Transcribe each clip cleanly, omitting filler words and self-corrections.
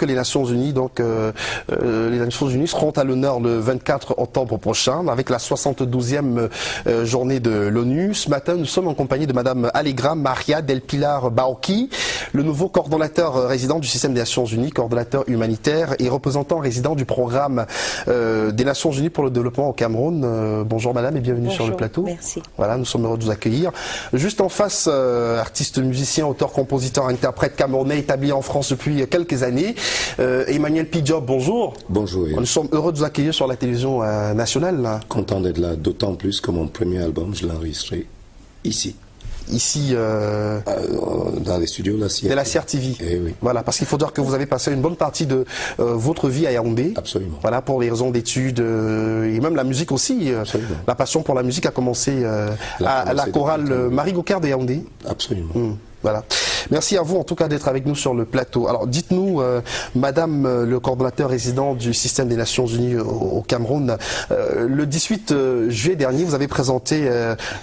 que les Nations Unies, les Nations Unies seront à l'honneur le 24 octobre prochain avec la 72e journée de l'ONU. Ce matin, nous sommes en compagnie de Madame Alegra Maria del Pilar Bauqui, le nouveau coordonnateur résident du système des Nations Unies, coordonnateur humanitaire et représentant résident du programme des Nations Unies pour le développement au Cameroun. Bonjour Madame et bienvenue sur le plateau. Merci. Voilà, nous sommes heureux de vous accueillir. Juste en face, artiste, musicien, auteur, compositeur, interprète camerounais établi en France depuis quelques années. Emmanuel P. Job, bonjour. Bonjour. Nous sommes heureux de vous accueillir sur la télévision nationale. Content d'être là, d'autant plus que mon premier album, je l'ai enregistré ici. Ici, dans les studios de la CRTV. De la CRTV. Eh oui. Voilà, parce qu'il faut dire que vous avez passé une bonne partie de votre vie à Yaoundé. Absolument. Voilà, pour les raisons d'études et même la musique aussi. Absolument. La passion pour la musique a commencé à la chorale Marie Gocard de Yaoundé. Absolument. Voilà. Merci à vous en tout cas d'être avec nous sur le plateau. Alors dites-nous, Madame le coordonnateur résident du système des Nations Unies au Cameroun, le 18 juillet dernier, vous avez présenté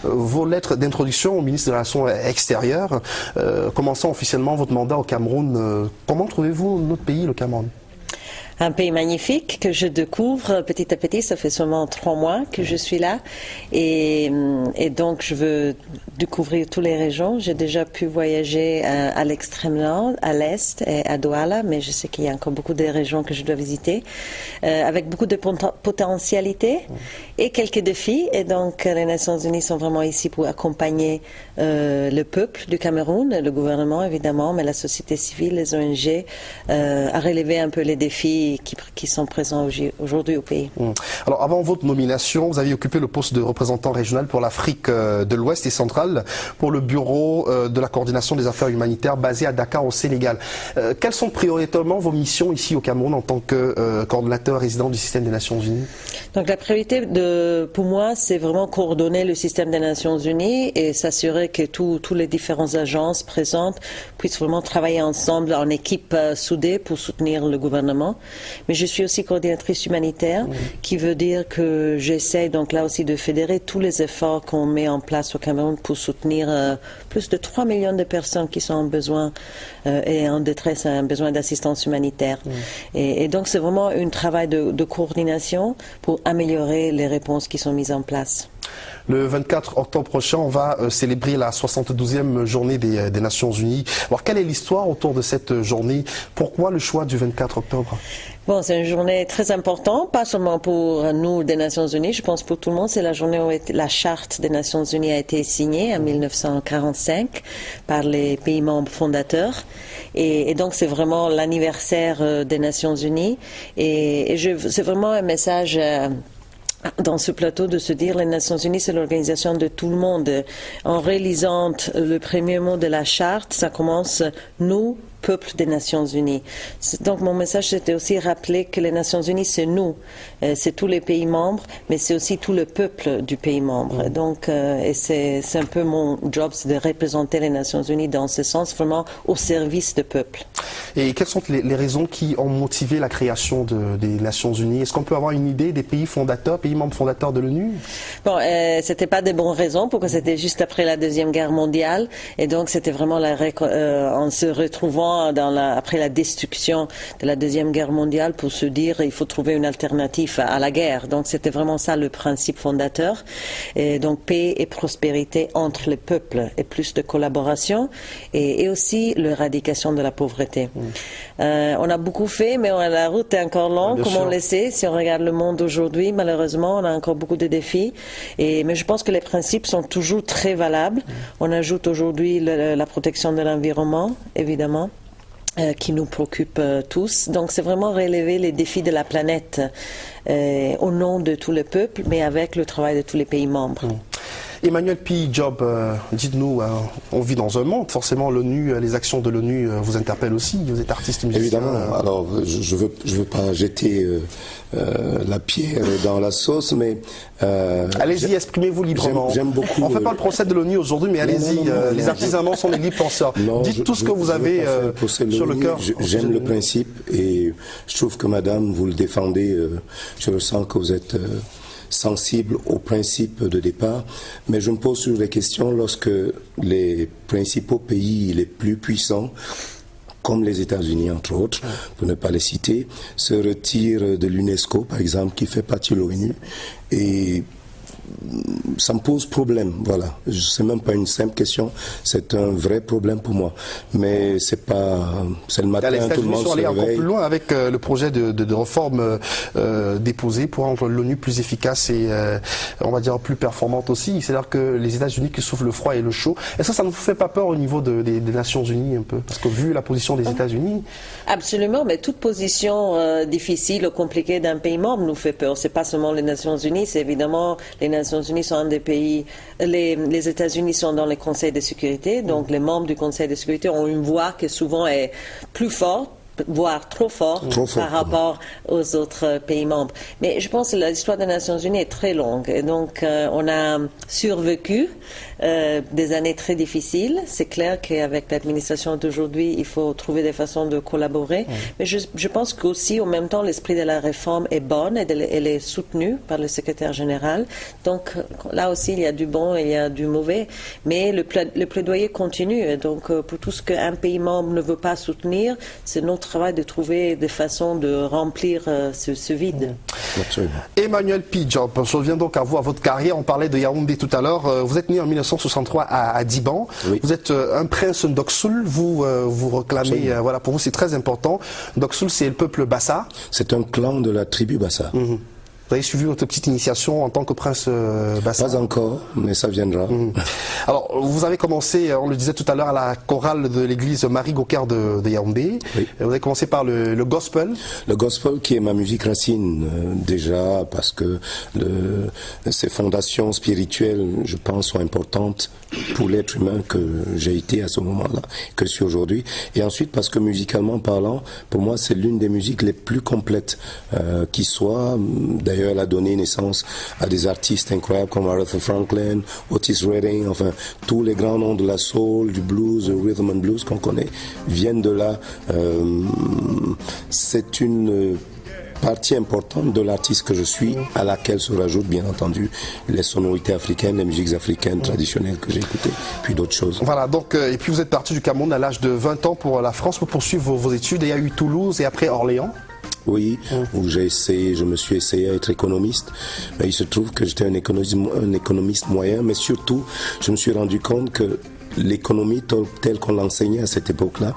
vos lettres d'introduction au ministre des Relations extérieures, commençant officiellement votre mandat au Cameroun. Comment trouvez-vous notre pays, le Cameroun ? Un pays magnifique que je découvre petit à petit. Ça fait seulement 3 mois que je suis là. Et donc, je veux découvrir toutes les régions. J'ai déjà pu voyager à l'extrême nord, à l'est et à Douala, mais je sais qu'il y a encore beaucoup de régions que je dois visiter, avec beaucoup de potentialités et quelques défis. Et donc, les Nations Unies sont vraiment ici pour accompagner le peuple du Cameroun, le gouvernement évidemment, mais la société civile, les ONG, à relever un peu les défis qui sont présents aujourd'hui au pays. Alors avant votre nomination, vous avez occupé le poste de représentant régional pour l'Afrique de l'Ouest et centrale pour le bureau de la coordination des affaires humanitaires basé à Dakar au Sénégal. Quelles sont prioritairement vos missions ici au Cameroun en tant que coordonnateur résident du système des Nations Unies? Donc la priorité pour moi, c'est vraiment coordonner le système des Nations Unies et s'assurer que tous les différentes agences présentes puissent vraiment travailler ensemble en équipe soudée pour soutenir le gouvernement. Mais je suis aussi coordinatrice humanitaire, qui veut dire que j'essaie donc là aussi de fédérer tous les efforts qu'on met en place au Cameroun pour soutenir plus de 3 millions de personnes qui sont en besoin et en détresse, un besoin d'assistance humanitaire. Et donc c'est vraiment un travail de coordination pour améliorer les réponses qui sont mises en place. Le 24 octobre prochain, on va célébrer la 72e journée des Nations Unies. Alors, quelle est l'histoire autour de cette journée? Pourquoi le choix du 24 octobre? Bon, c'est une journée très importante, pas seulement pour nous des Nations Unies, je pense pour tout le monde. C'est la journée où la Charte des Nations Unies a été signée en 1945 par les pays membres fondateurs. Et donc, c'est vraiment l'anniversaire des Nations Unies. Et c'est vraiment un message dans ce plateau de se dire les Nations Unies, c'est l'organisation de tout le monde. En réalisant le premier mot de la charte, ça commence nous, peuple des Nations Unies. Donc mon message c'était aussi rappeler que les Nations Unies c'est nous, c'est tous les pays membres, mais c'est aussi tout le peuple du pays membre. Donc et c'est un peu mon job, c'est de représenter les Nations Unies dans ce sens, vraiment au service du peuple. Et quelles sont les raisons qui ont motivé la création des Nations Unies? Est-ce qu'on peut avoir une idée des pays fondateurs, pays membres fondateurs de l'ONU? Bon, c'était pas des bonnes raisons, parce que c'était juste après la Deuxième Guerre mondiale, et donc c'était vraiment en se retrouvant après la destruction de la Deuxième Guerre mondiale pour se dire il faut trouver une alternative à la guerre. Donc c'était vraiment ça le principe fondateur. Et donc paix et prospérité entre les peuples et plus de collaboration et aussi l'éradication de la pauvreté. On a beaucoup fait, mais la route est encore longue, comme on le sait. Si on regarde le monde aujourd'hui, malheureusement, on a encore beaucoup de défis. Mais je pense que les principes sont toujours très valables. On ajoute aujourd'hui la protection de l'environnement, évidemment, qui nous préoccupe tous. Donc c'est vraiment relever les défis de la planète au nom de tous les peuples, mais avec le travail de tous les pays membres. Emmanuel P. Job, dites-nous, on vit dans un monde, forcément l'ONU, les actions de l'ONU vous interpellent aussi, vous êtes artiste musicien. Évidemment, alors je veux pas jeter la pierre dans la sauce, mais... allez-y, exprimez-vous librement. J'aime beaucoup... On ne fait pas le procès de l'ONU aujourd'hui, mais allez-y, les artisans sont les libres penseurs. Dites tout ce que vous avez sur le cœur. J'aime le principe et je trouve que madame, vous le défendez, je ressens que vous êtes... sensible aux principes de départ, mais je me pose toujours des questions lorsque les principaux pays les plus puissants comme les États-Unis entre autres, pour ne pas les citer, se retirent de l'UNESCO par exemple, qui fait partie de l'ONU, et ça me pose problème, voilà. C'est même pas une simple question, c'est un vrai problème pour moi. Mais c'est le matin, tout le monde se réveille. Aller encore plus loin avec le projet de réforme déposé pour rendre l'ONU plus efficace et on va dire plus performante aussi. C'est-à-dire que les États-Unis qui souffrent le froid et le chaud. Est-ce que ça ne vous fait pas peur au niveau des Nations Unies un peu? Parce que vu la position des États-Unis. Absolument, mais toute position difficile ou compliquée d'un pays membre nous fait peur. C'est pas seulement les Nations Unies, c'est évidemment les Nations Unies sont un des pays, les États-Unis sont dans les conseils de sécurité, donc les membres du conseil de sécurité ont une voix qui souvent est plus forte, voire trop fort par rapport aux autres pays membres. Mais je pense que l'histoire des Nations Unies est très longue et donc on a survécu des années très difficiles. C'est clair qu'avec l'administration d'aujourd'hui, il faut trouver des façons de collaborer. Mais je pense qu'aussi, en même temps, l'esprit de la réforme est bonne et elle est soutenue par le secrétaire général. Donc là aussi, il y a du bon et il y a du mauvais. Mais le plaidoyer continue. Et donc pour tout ce qu'un pays membre ne veut pas soutenir, c'est notre travail de trouver des façons de remplir ce vide. Absolument. Emmanuel P-Job, je reviens donc à vous, à votre carrière. On parlait de Yaoundé tout à l'heure. Vous êtes né en 1963 à Diban. Oui. Vous êtes un prince d'Oksoul. Vous reclamez, voilà, pour vous c'est très important. D'Oksoul, c'est le peuple Bassa. C'est un clan de la tribu Bassa. Vous avez suivi votre petite initiation en tant que prince Bassa? Pas encore, mais ça viendra. Alors, vous avez commencé, on le disait tout à l'heure, à la chorale de l'église Marie Gaucaire de Yaoundé. Oui. Vous avez commencé par le gospel. Le gospel qui est ma musique racine, déjà, parce que ces fondations spirituelles, je pense, sont importantes pour l'être humain que j'ai été à ce moment-là, que je suis aujourd'hui. Et ensuite, parce que musicalement parlant, pour moi, c'est l'une des musiques les plus complètes qui soit. D'ailleurs, elle a donné naissance à des artistes incroyables comme Aretha Franklin, Otis Redding, enfin, tous les grands noms de la soul, du blues, du rhythm and blues qu'on connaît, viennent de là. C'est une partie importante de l'artiste que je suis, à laquelle se rajoutent bien entendu les sonorités africaines, les musiques africaines traditionnelles que j'ai écoutées, puis d'autres choses. Voilà, donc, et puis vous êtes parti du Cameroun à l'âge de 20 ans pour la France pour poursuivre vos études. Il y a eu Toulouse et après Orléans. Oui, où je me suis essayé à être économiste, mais il se trouve que j'étais un économiste moyen, mais surtout, je me suis rendu compte que l'économie telle qu'on l'enseignait à cette époque-là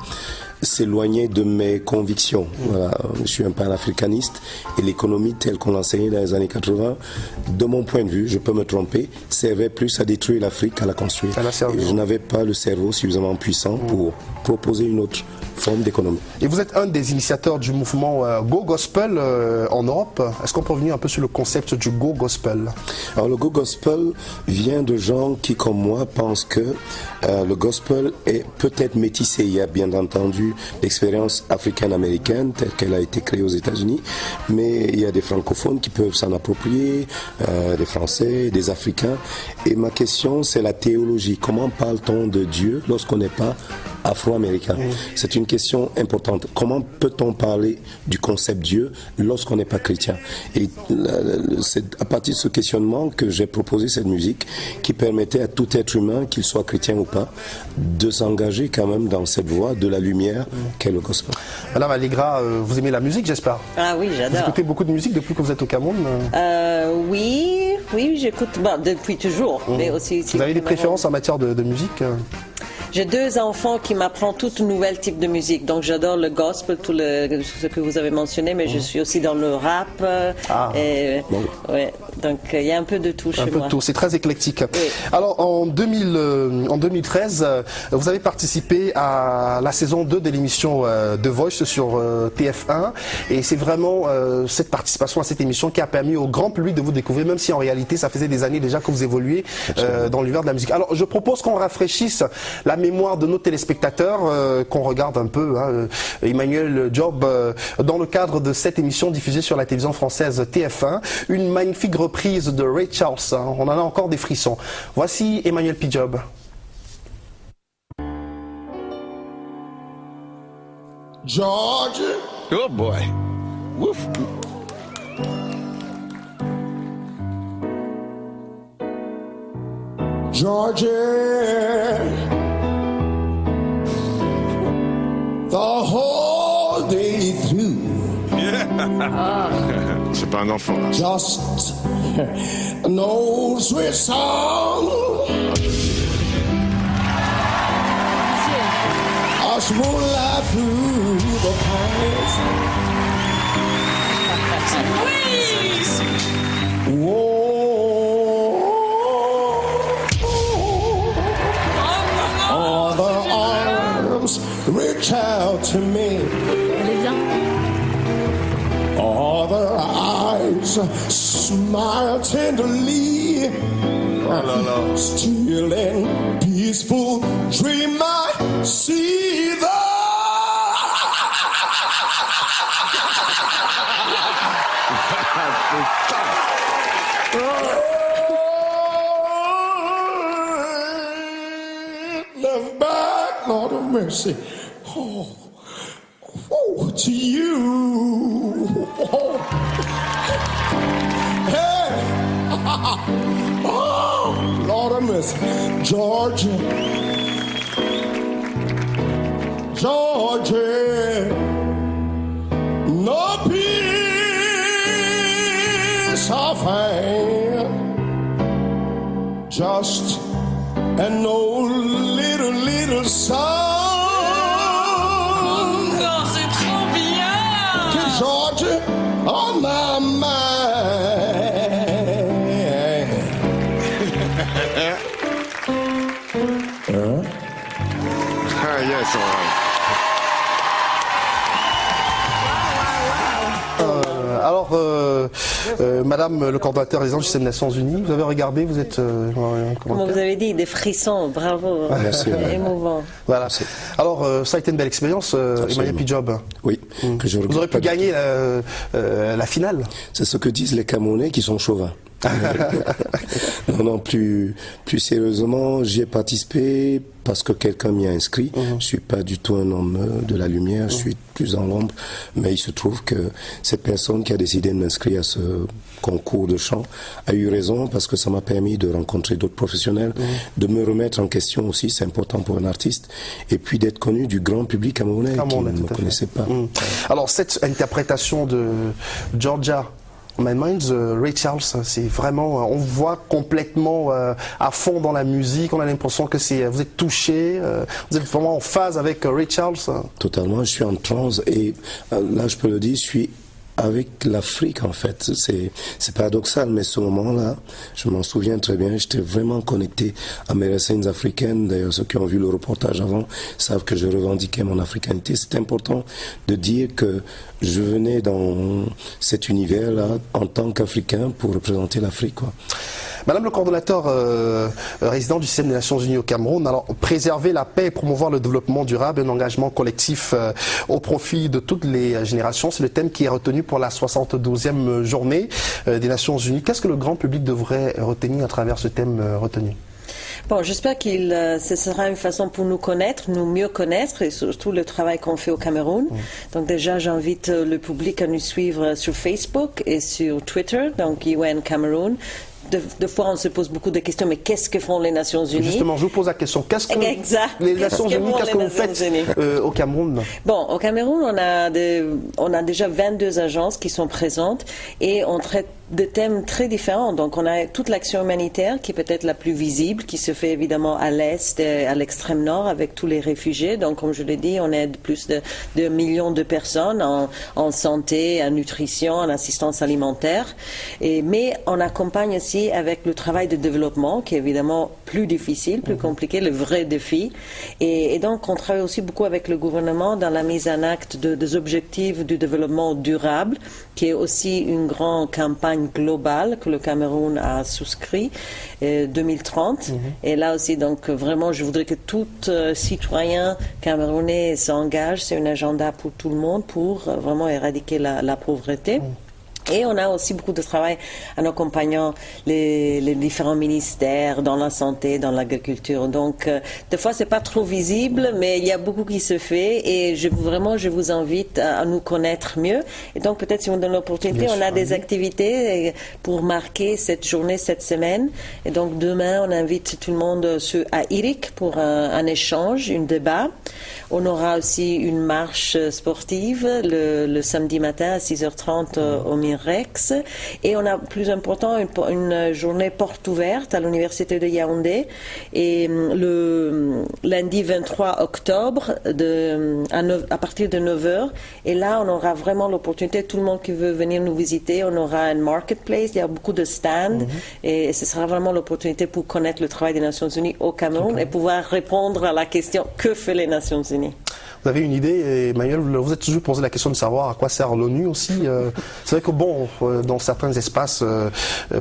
s'éloignait de mes convictions. Voilà, je suis un panafricaniste et l'économie telle qu'on l'enseignait dans les années 80, de mon point de vue, je peux me tromper, servait plus à détruire l'Afrique qu'à la construire. Et je n'avais pas le cerveau suffisamment puissant pour proposer une autre forme d'économie. Et vous êtes un des initiateurs du mouvement Go Gospel en Europe. Est-ce qu'on peut revenir un peu sur le concept du Go Gospel? Alors le Go Gospel vient de gens qui, comme moi, pensent que le gospel est peut-être métissé. Il y a bien entendu l'expérience africaine-américaine telle qu'elle a été créée aux États-Unis, mais il y a des francophones qui peuvent s'en approprier, des Français, des Africains. Et ma question, c'est la théologie. Comment parle-t-on de Dieu lorsqu'on n'est pas afro-américain? C'est une question importante. Comment peut-on parler du concept Dieu lorsqu'on n'est pas chrétien? Et c'est à partir de ce questionnement que j'ai proposé cette musique qui permettait à tout être humain, qu'il soit chrétien ou pas, de s'engager quand même dans cette voie de la lumière qu'est le gospel. Madame Allegra, vous aimez la musique, j'espère? Ah oui, j'adore. Vous écoutez beaucoup de musique depuis que vous êtes au Cameroun? Oui, j'écoute depuis toujours. Mais aussi, vous avez des préférences en matière de musique? J'ai 2 enfants qui m'apprennent tout nouvel type de musique. Donc j'adore le gospel, tout ce que vous avez mentionné, mais je suis aussi dans le rap. Ouais, donc il y a un peu de tout chez moi. Un peu de tout, c'est très éclectique. Oui. Alors en 2013, vous avez participé à la saison 2 de l'émission The Voice sur TF1. Et c'est vraiment cette participation à cette émission qui a permis au grand public de vous découvrir, même si en réalité ça faisait des années déjà que vous évoluiez dans l'univers de la musique. Alors je propose qu'on rafraîchisse la mémoire de nos téléspectateurs, qu'on regarde un peu, Emmanuel Job, dans le cadre de cette émission diffusée sur la télévision française TF1, une magnifique reprise de Ray Charles, on en a encore des frissons. Voici Emmanuel P. Job. Georgia. Oh boy. Woof. Georgia. The C'est pas un enfant. Just an old sweet song. Us moonlight through the pines. Whoa. Other arms reach out to me. Other eyes smile tenderly. Still in peaceful dream I see the love back, Lord of mercy. Oh, to you. Oh. Hey. Oh, Lord of mercy. Georgia. Georgia. No peace I find. Just an old little song. Georgia on my mind. Yes, all right. Alors, Madame le coordonnateur des Anges des Nations Unies, vous avez regardé, vous êtes... Comme vous avez dit, des frissons, bravo. Merci. Émouvant. Voilà. Alors, ça a été une belle expérience, Emmanuel Pijob. Oui, que je Vous aurez pu gagner la finale. C'est ce que disent les Camerounais qui sont chauvins. Non, plus sérieusement, j'y ai participé parce que quelqu'un m'y a inscrit. Je suis pas du tout un homme de la lumière, je suis plus dans l'ombre, mais il se trouve que cette personne qui a décidé de m'inscrire à ce concours de chant a eu raison parce que ça m'a permis de rencontrer d'autres professionnels, de me remettre en question aussi, c'est important pour un artiste, et puis d'être connu du grand public camerounais qui ne me connaissait pas. Alors, cette interprétation de Georgia My Minds, Ray Charles, c'est vraiment, on voit complètement à fond dans la musique, on a l'impression que vous êtes touché, vous êtes vraiment en phase avec Ray Charles. Totalement, je suis en transe et là je peux le dire, je suis avec l'Afrique en fait. C'est paradoxal, mais ce moment-là, je m'en souviens très bien, j'étais vraiment connecté à mes racines africaines. D'ailleurs, ceux qui ont vu le reportage avant savent que je revendiquais mon africanité. C'est important de dire que je venais dans cet univers-là en tant qu'Africain pour représenter l'Afrique, quoi. Madame le coordonnateur résident du système des Nations Unies au Cameroun, alors préserver la paix et promouvoir le développement durable, un engagement collectif au profit de toutes les générations, c'est le thème qui est retenu pour la 72e journée des Nations Unies. Qu'est-ce que le grand public devrait retenir à travers ce thème retenu ? Bon, j'espère que ce sera une façon pour nous connaître, nous mieux connaître, et surtout le travail qu'on fait au Cameroun. Donc déjà, j'invite le public à nous suivre sur Facebook et sur Twitter, donc UN Cameroun. Deux fois, on se pose beaucoup de questions, mais qu'est-ce que font les Nations Unies? Justement, je vous pose la question. Qu'est-ce que les Nations Unies, qu'est-ce que vous faites au Cameroun? Bon, au Cameroun, on a déjà 22 agences qui sont présentes et on traite de thèmes très différents. Donc, on a toute l'action humanitaire qui est peut-être la plus visible, qui se fait évidemment à l'est et à l'extrême nord avec tous les réfugiés. Donc, comme je l'ai dit, on aide plus de 2 millions de personnes en santé, en nutrition, en assistance alimentaire. Mais on accompagne aussi avec le travail de développement, qui est évidemment plus difficile, plus compliqué, le vrai défi. Et donc, on travaille aussi beaucoup avec le gouvernement dans la mise en acte des objectifs du développement durable, qui est aussi une grande campagne globale que le Cameroun a souscrit 2030. Et là aussi, donc vraiment, je voudrais que tout citoyen camerounais s'engage. C'est un agenda pour tout le monde pour vraiment éradiquer la pauvreté. Et on a aussi beaucoup de travail en accompagnant les différents ministères dans la santé, dans l'agriculture. Donc, des fois, c'est pas trop visible, mais il y a beaucoup qui se fait. Et je vous invite à nous connaître mieux. Et donc, peut-être si on donne l'opportunité, on a des activités pour marquer cette journée, cette semaine. Et donc, demain, on invite tout le monde à Iric pour un échange, un débat. On aura aussi une marche sportive le samedi matin à 6h30 au Mirex. Et on a, plus important, une journée porte ouverte à l'Université de Yaoundé. Et le lundi 23 octobre, à partir de 9h. Et là, on aura vraiment l'opportunité, tout le monde qui veut venir nous visiter, on aura un marketplace, il y a beaucoup de stands. Et ce sera vraiment l'opportunité pour connaître le travail des Nations Unies au Cameroun et pouvoir répondre à la question « Que fait les Nations Unies ?» Vous avez une idée, Emmanuel, vous êtes toujours posé la question de savoir à quoi sert l'ONU aussi. C'est vrai que bon, dans certains espaces,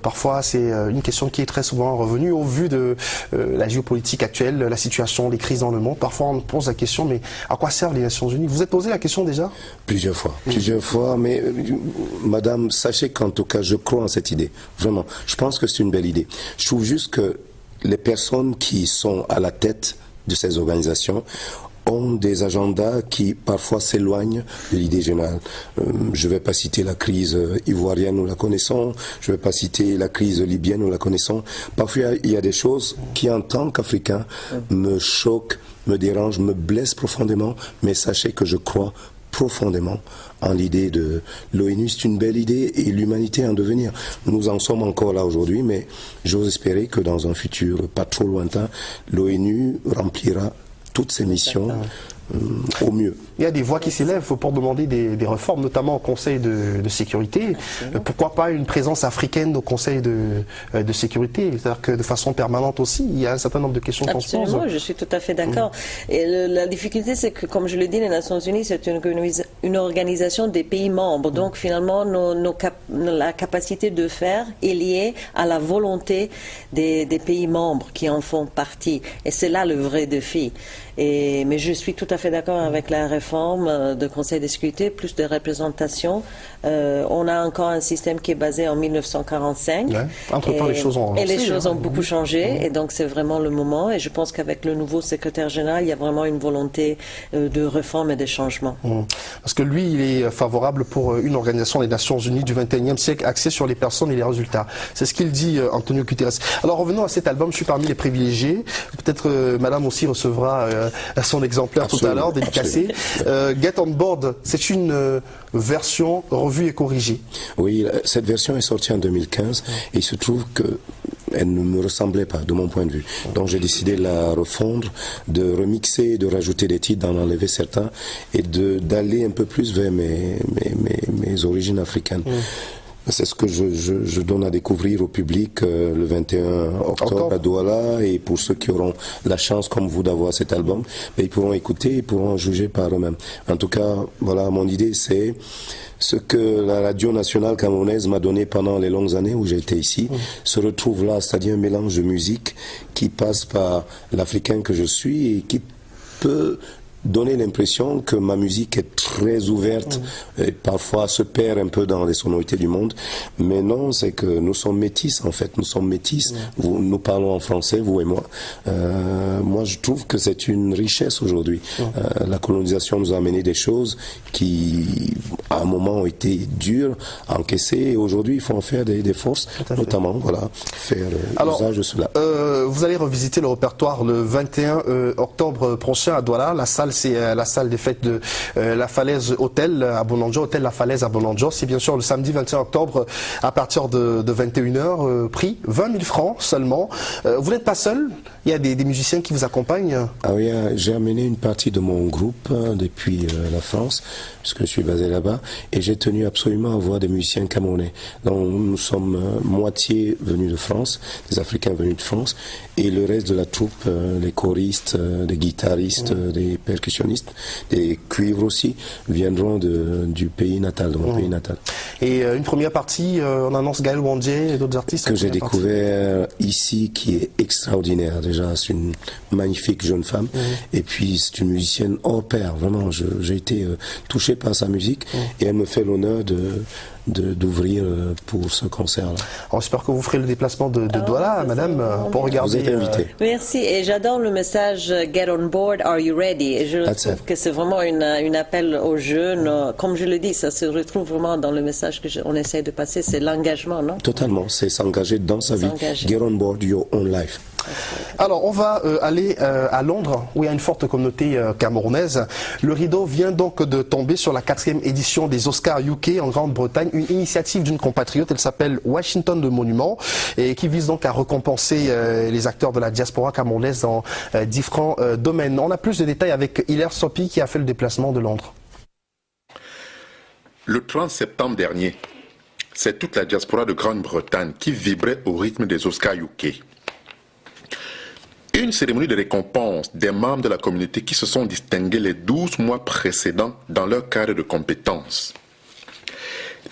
parfois c'est une question qui est très souvent revenue au vu de la géopolitique actuelle, la situation, les crises dans le monde. Parfois on pose la question, mais à quoi servent les Nations Unies? Vous vous êtes posé la question déjà? Plusieurs fois, mais madame, sachez qu'en tout cas, je crois en cette idée. Vraiment, je pense que c'est une belle idée. Je trouve juste que les personnes qui sont à la tête de ces organisations ont des agendas qui parfois s'éloignent de l'idée générale. Je ne vais pas citer la crise ivoirienne, nous la connaissons. Je ne vais pas citer la crise libyenne, nous la connaissons. Parfois, il y a des choses qui, en tant qu'Africain, me choquent, me dérangent, me blessent profondément. Mais sachez que je crois profondément en l'idée de l'ONU. C'est une belle idée et l'humanité en devenir. Nous en sommes encore là aujourd'hui, mais j'ose espérer que dans un futur pas trop lointain, l'ONU remplira toutes ses missions au mieux. Il y a des voix qui s'élèvent pour demander des réformes, notamment au Conseil de sécurité. Pourquoi pas une présence africaine au Conseil de sécurité? C'est-à-dire que de façon permanente aussi, il y a un certain nombre de questions qu'on se pose. Absolument, je suis tout à fait d'accord. Et la difficulté, c'est que, comme je le dis, les Nations Unies, c'est une organisation des pays membres. Donc, finalement, la capacité de faire est liée à la volonté des pays membres qui en font partie. Et c'est là le vrai défi. Mais je suis tout à fait d'accord avec la réforme de Conseil de sécurité, plus de représentation. On a encore un système qui est basé en 1945. Ouais. Entre-temps, les choses ont avancé. Et les choses ont beaucoup changé. Et donc, c'est vraiment le moment. Et je pense qu'avec le nouveau secrétaire général, il y a vraiment une volonté de réforme et de changement. Parce que lui, il est favorable pour une organisation des Nations Unies du 21e siècle axée sur les personnes et les résultats. C'est ce qu'il dit, Antonio Guterres. Alors, revenons à cet album. Je suis parmi les privilégiés. Peut-être Madame aussi recevra son exemplaire tout à l'heure, dédicacé. Get on Board, c'est une version revue et corrigée. Oui, cette version est sortie en 2015 et il se trouve qu'elle ne me ressemblait pas de mon point de vue. Donc j'ai décidé de la refondre, de remixer, de rajouter des titres, d'en enlever certains et d'aller un peu plus vers mes origines africaines. C'est ce que je donne à découvrir au public le 21 octobre à Douala, et pour ceux qui auront la chance comme vous d'avoir cet album, ils pourront écouter, ils pourront juger par eux-mêmes. En tout cas, voilà, mon idée c'est ce que la radio nationale camerounaise m'a donné pendant les longues années où j'ai été ici, se retrouve là, c'est-à-dire un mélange de musique qui passe par l'Africain que je suis et qui peut donner l'impression que ma musique est très ouverte et parfois se perd un peu dans les sonorités du monde, mais non, c'est que nous sommes métis en fait, nous sommes métis, nous parlons en français, vous et moi. Moi je trouve que c'est une richesse aujourd'hui. La colonisation nous a amené des choses qui à un moment ont été dures à encaisser et aujourd'hui il faut en faire des forces, notamment voilà, faire usage de cela. Vous allez revisiter le répertoire le 21 octobre prochain à Douala. La salle, c'est la salle des fêtes de la Falaise Hôtel à Bonanjo, Hôtel La Falaise à Bonanjo. C'est bien sûr le samedi 21 octobre à partir de 21h. Prix 20 000 francs seulement. Vous n'êtes pas seul, il y a des musiciens qui vous accompagnent. Ah oui, j'ai amené une partie de mon groupe depuis la France, puisque je suis basé là-bas, et j'ai tenu absolument à voir des musiciens camerounais. Donc nous sommes moitié venus de France, des Africains venus de France, et le reste de la troupe, les choristes, les guitaristes, des percussionnistes, des cuivres aussi, viendront du pays natal, de mon pays natal. Et une première partie, on annonce Gaël Wandje et d'autres artistes que j'ai découvert ici, qui est extraordinaire. Déjà, c'est une magnifique jeune femme, et puis c'est une musicienne hors pair. Vraiment, j'ai été touché par sa musique, et elle me fait l'honneur d'ouvrir pour ce concert-là. On espère que vous ferez le déplacement de Douala, madame, pour regarder. Vous êtes invité. Merci, et j'adore le message « Get on board, are you ready ?» Et je trouve que c'est vraiment un appel aux jeunes. Comme je le dis, ça se retrouve vraiment dans le message qu'on essaie de passer, c'est l'engagement, non? Totalement, c'est s'engager dans sa vie. Get on board your own life. Alors, on va aller à Londres, où il y a une forte communauté camerounaise. Le rideau vient donc de tomber sur la 4e édition des Oscars UK en Grande-Bretagne, une initiative d'une compatriote. Elle s'appelle Washington le Monument, et qui vise donc à récompenser les acteurs de la diaspora camerounaise dans différents domaines. On a plus de détails avec Hilaire Sopi, qui a fait le déplacement de Londres. Le 30 septembre dernier, c'est toute la diaspora de Grande-Bretagne qui vibrait au rythme des Oscars UK. Une cérémonie de récompense des membres de la communauté qui se sont distingués les 12 mois précédents dans leur cadre de compétences.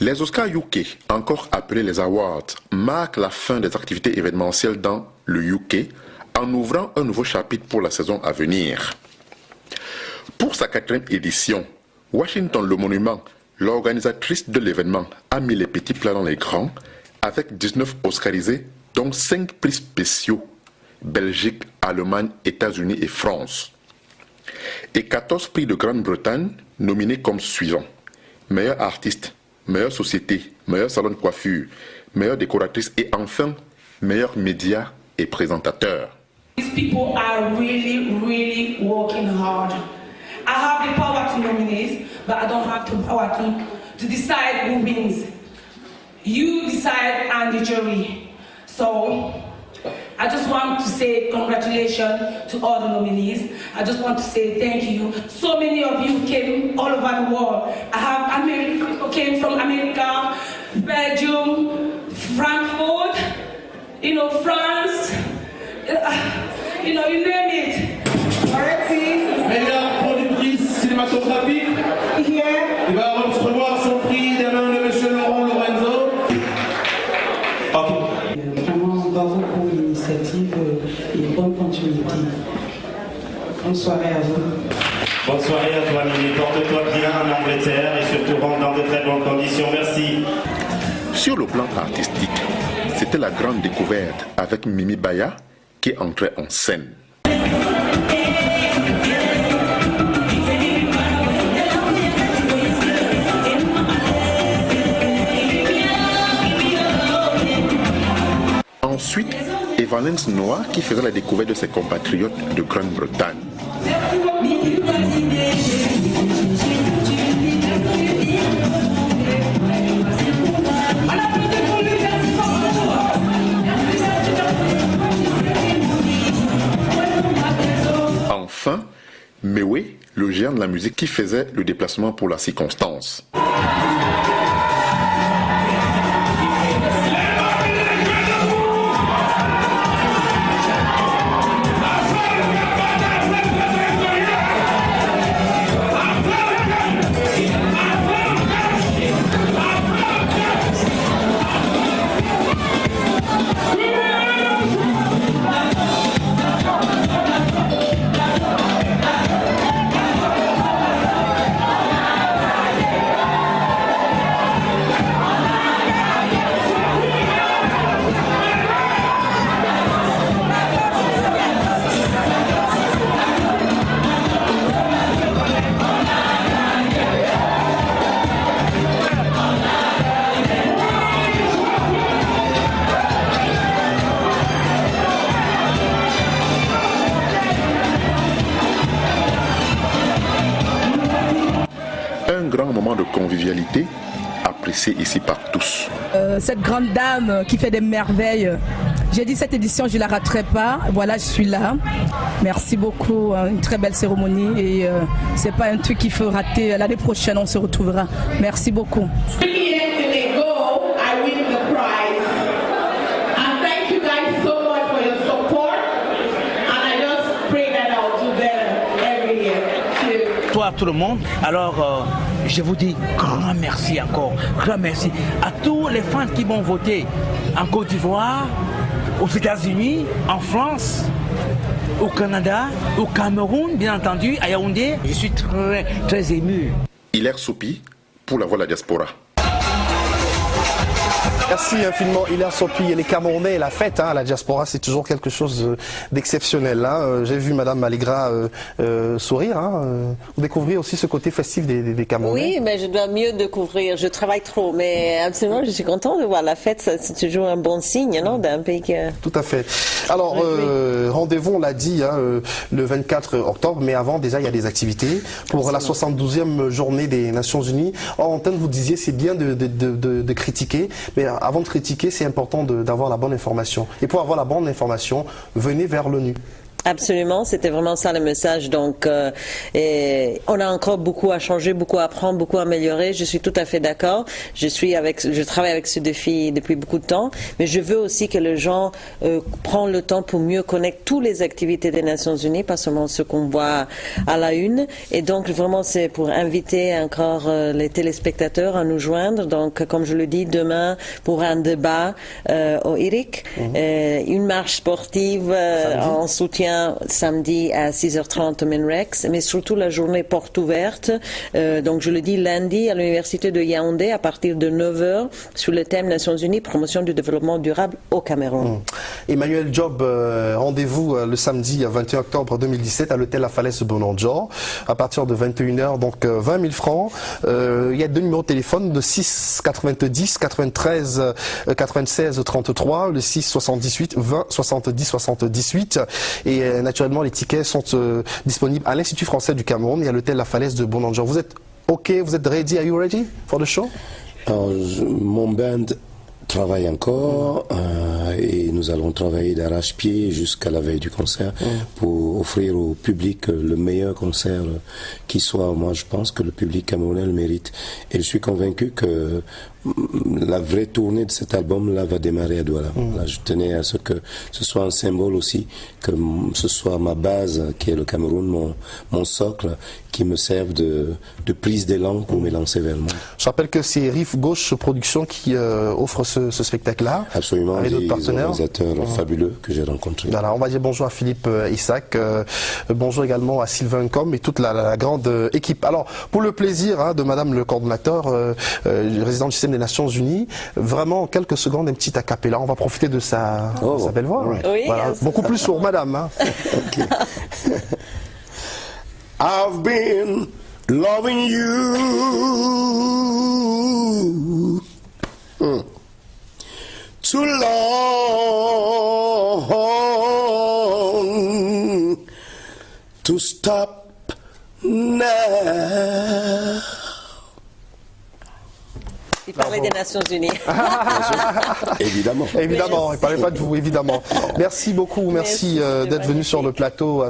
Les Oscars UK, encore appelés les Awards, marquent la fin des activités événementielles dans le UK en ouvrant un nouveau chapitre pour la saison à venir. Pour sa 4e édition, Washington le Monument, l'organisatrice de l'événement, a mis les petits plats dans les grands avec 19 Oscarisés, dont 5 prix spéciaux. Belgique, Allemagne, États-Unis et France. Et 14 prix de Grande-Bretagne nominés comme suivants: meilleur artiste, meilleure société, meilleur salon de coiffure, meilleure décoratrice et enfin meilleur média et présentateur. These people are really working hard. I have the power to nominate, but I don't have the power to decide who wins. You decide and the jury. So I just want to say congratulations to all the nominees. I just want to say thank you. So many of you came all over the world. I have people came from America, Belgium, Frankfurt, France, you name it. Meilleure productrice cinématographique. Il va recevoir son prix des mains de M. Laurent Lorenzo. Vraiment, bravo pour l'initiative et bonne continuité. Bonne soirée à vous. Bonne soirée à toi, Mimi. Porte-toi bien en Angleterre et surtout rentre dans de très bonnes conditions. Merci. Sur le plan artistique, c'était la grande découverte avec Mimi Baya qui entrait en scène. Ensuite, Evalence Noah qui faisait la découverte de ses compatriotes de Grande-Bretagne. Enfin, Mewe, le géant de la musique qui faisait le déplacement pour la circonstance. Un grand moment de convivialité apprécié ici par tous. Cette grande dame qui fait des merveilles, j'ai dit cette édition je ne la raterai pas, voilà je suis là. Merci beaucoup, une très belle cérémonie et c'est pas un truc qu'il faut rater, l'année prochaine on se retrouvera. Merci beaucoup. À tout le monde. Alors, je vous dis grand merci encore, grand merci à tous les fans qui vont voter en Côte d'Ivoire, aux États-Unis, en France, au Canada, au Cameroun, bien entendu, à Yaoundé. Je suis très ému. Hilaire Sopi pour la voix de la diaspora. Merci infiniment Hilaire Sopi et les Camerounais et la fête, la diaspora c'est toujours quelque chose d'exceptionnel. J'ai vu Madame Allegra sourire, vous découvrez aussi ce côté festif des Camerounais. Oui, mais je dois mieux découvrir, je travaille trop, mais absolument je suis contente de voir la fête, c'est toujours un bon signe d'un pays qui... Tout à fait. Alors rendez-vous, on l'a dit, le 24 octobre, mais avant déjà il y a des activités pour la 72e journée des Nations Unies. En antenne vous disiez c'est bien de critiquer, mais avant de critiquer, c'est important d'avoir la bonne information. Et pour avoir la bonne information, venez vers l'ONU. Absolument, c'était vraiment ça le message. Donc, on a encore beaucoup à changer, beaucoup à apprendre, beaucoup à améliorer. Je suis tout à fait d'accord. Je travaille avec ce défi depuis beaucoup de temps, mais je veux aussi que les gens prennent le temps pour mieux connaître toutes les activités des Nations Unies, pas seulement ce qu'on voit à la une. Et donc, vraiment, c'est pour inviter encore les téléspectateurs à nous joindre. Donc, comme je le dis, demain, pour un débat au IRIC, une marche sportive en soutien samedi à 6h30 au Minrex, mais surtout la journée porte ouverte. Donc je le dis lundi à l'université de Yaoundé à partir de 9h sur le thème Nations Unies, promotion du développement durable au Cameroun. Emmanuel Job, rendez-vous le samedi 21 octobre 2017 à l'hôtel La Falaise de Bonanjor à partir de 21h, donc 20 000 francs. Il y a 2 numéros de téléphone, le 6 90 93 96 33, le 6 78 20 70 78 et naturellement les tickets sont disponibles à l'Institut français du Cameroun et à l'hôtel La Falaise de Bonanjor. Vous êtes OK, vous êtes ready, are you ready for the show? Alors, mon band travaille encore et nous allons travailler d'arrache-pied jusqu'à la veille du concert pour offrir au public le meilleur concert qui soit. Moi je pense que le public camerounais le mérite et je suis convaincu que la vraie tournée de cet album-là va démarrer à Douala. Là, je tenais à ce que ce soit un symbole aussi, que ce soit ma base qui est le Cameroun, mon socle, qui me serve de prise d'élan pour m'élancer vers le monde. Je rappelle que c'est Riff Gauche Production qui offre ce spectacle-là. Absolument, avec d'autres partenaires. Des organisateurs fabuleux que j'ai rencontrés. Voilà, on va dire bonjour à Philippe Isaac, bonjour également à Sylvain Com et toute la grande équipe. Alors, pour le plaisir de Madame le coordonnateur, résident du système des Nations Unies, vraiment quelques secondes, un petit acapella. On va profiter de sa belle voix. Oui, voilà. Beaucoup plus sur Madame. Okay. I've been loving you too long to stop now. Il parlait des Nations Unies. Évidemment. Évidemment, il ne parlait pas de vous, évidemment. Merci beaucoup, merci d'être venu sur le plateau.